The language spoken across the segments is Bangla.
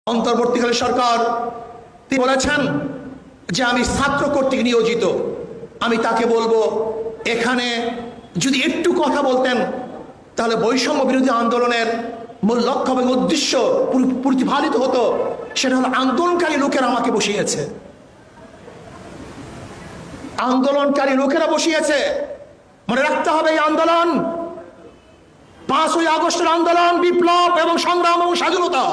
অন্তর্বর্তীকালীন সরকার তিনি বলেছেন যে আমি ছাত্র কর্তৃক নিয়োজিত। আমি তাকে বলবো এখানে যদি একটু কথা বলতেন তাহলে বৈষম্য বিরোধী আন্দোলনের মূল লক্ষ্য এবং উদ্দেশ্য প্রতিফলিত হতো। সেটা হলো আন্দোলনকারী লোকেরা আমাকে বসিয়েছে, আন্দোলনকারী লোকেরা বসিয়েছে। মনে রাখতে হবে এই আন্দোলন 5ই আগস্টের আন্দোলন, বিপ্লব এবং সংগ্রাম এবং স্বাধীনতা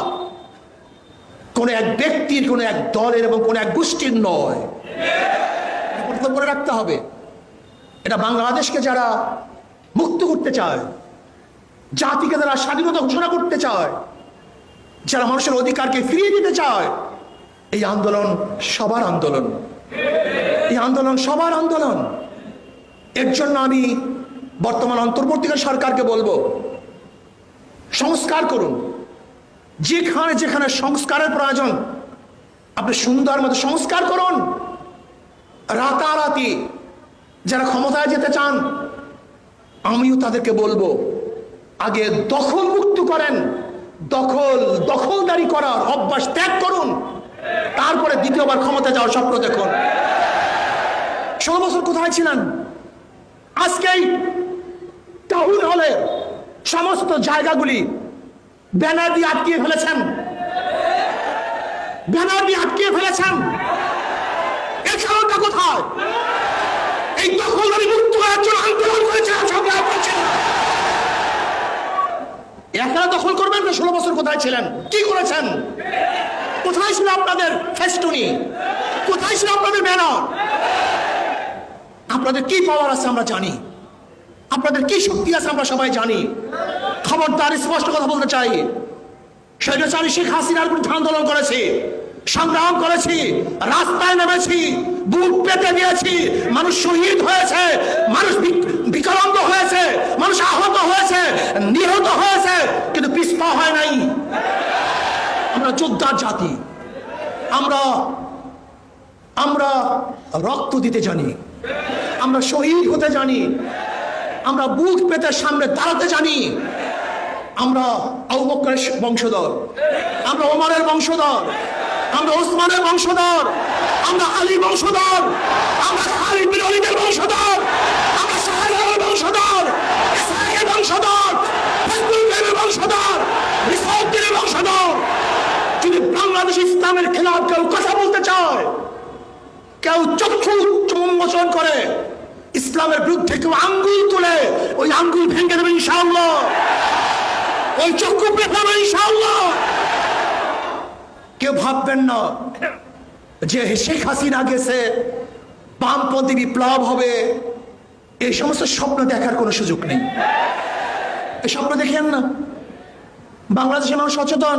কোন এক ব্যক্তির, কোন এক দলের এবং কোন এক গোষ্ঠীর নয়। মনে রাখতে হবে এটা বাংলাদেশকে যারা মুক্ত করতে চায়, জাতিকে যারা স্বাধীনতা ঘোষণা করতে চায়, যারা মানুষের অধিকারকে ফিরিয়ে দিতে চায়, এই আন্দোলন সবার আন্দোলন, এই আন্দোলন সবার আন্দোলন। এর জন্য আমি বর্তমান অন্তর্বর্তীকালীন সরকারকে বলবো সংস্কার করুন। যেখানে যেখানে সংস্কারের প্রয়োজন আপনি সুন্দর মতো সংস্কার করুন। রাতারাতি যারা ক্ষমতায় যেতে চান আমিও তাদেরকে বলবো আগে দখল মুক্ত করেন, দখলদারি করার অভ্যাস ত্যাগ করুন, তারপরে দ্বিতীয়বার ক্ষমতা যাওয়ার স্বপ্ন দেখুন। 16 বছর কোথায় ছিলেন? আজকেই টাউন হলে সমস্ত জায়গাগুলি ব্যানার দিয়ে আটকিয়ে ফেলেছেন, ব্যানার দিয়ে আটকিয়ে ফেলেছেন। এর কারণটা কোথায়? এই দখলদারি মুক্ত করার জন্য আন্দোলন করেছেন, সংগ্রাম করেছেন। একা দখল করবেন না? 16 বছর কোথায় ছিলেন? কি করেছেন? কোথায় ছিল আপনাদের ফেস্টুনি? কোথায় ছিল আপনাদের ব্যানার? আপনাদের কি পাওয়ার আছে আমরা জানি, আপনাদের কি শক্তি আছে আমরা সবাই জানি। খবরদার, স্পষ্ট কথা বলতে চাই, স্বৈরাচারী শেখ হাসিনার বিরুদ্ধে আন্দোলন করেছি, সংগ্রাম করেছি, রাস্তায় নেমেছি, বুক পেতে দিয়েছি, মানুষ শহীদ হয়েছে, মানুষ বিকলাঙ্গ হয়েছে, মানুষ আহত হয়েছে, নিহত হয়েছে, কিন্তু পিছপা হয় নাই। আমরা যোদ্ধার জাতি, আমরা রক্ত দিতে জানি, আমরা শহীদ হতে জানি, আমরা বুক পেতে সামনে দাঁড়াতে জানি। আমরা আবু বকরের বংশধর, আমরা ওমরের বংশধর, আমরা ওসমানের বংশধর, আমরা আলী বংশধর, আমরা খালিদ বিন ওয়ালিদের বংশধর, আমরা শাহজালালের বংশধর, ইসহাকের বংশধর, ফজলুল করিমের বংশধর, রিসাউদ্দিনের বংশধর। যদি বাংলাদেশ ইসলামের খেলাফ কেউ কথা বলতে চায়, কেউ চক্ষু উন্মোচন করে ইসলামের বিরুদ্ধে, কেউ আঙ্গুল তুলে ওই আঙ্গুল ভেঙে দেবে ইনশাআল্লাহ, ওই চক্ষু পেছাবে ইনশাআল্লাহ। কেউ ভাববেন না যে শেখ হাসিনা গেছে, বামপন্থী বিপ্লব হবে, এই সমস্ত স্বপ্ন দেখার কোনো সুযোগ নেই। এই স্বপ্ন দেখেন না। বাংলাদেশের মানুষ সচেতন,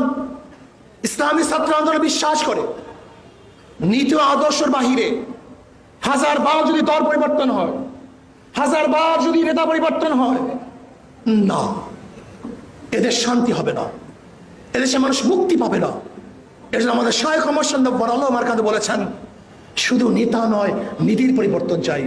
ইসলামী ছাত্র আন্দোলনে বিশ্বাস করে। নীতি ও আদর্শের বাহিরে 1000 বার যদি দল পরিবর্তন হয়, 1000 বার যদি নেতা পরিবর্তন হয়, না, এদের শান্তি হবে না, এদেশে মানুষ মুক্তি পাবে না। এর জন্য আমাদের শায়খ মোহাম্মদ বড় আল্লাহ আমার কাছে বলেছেন শুধু নেতা নয়, নীতির পরিবর্তন চাই।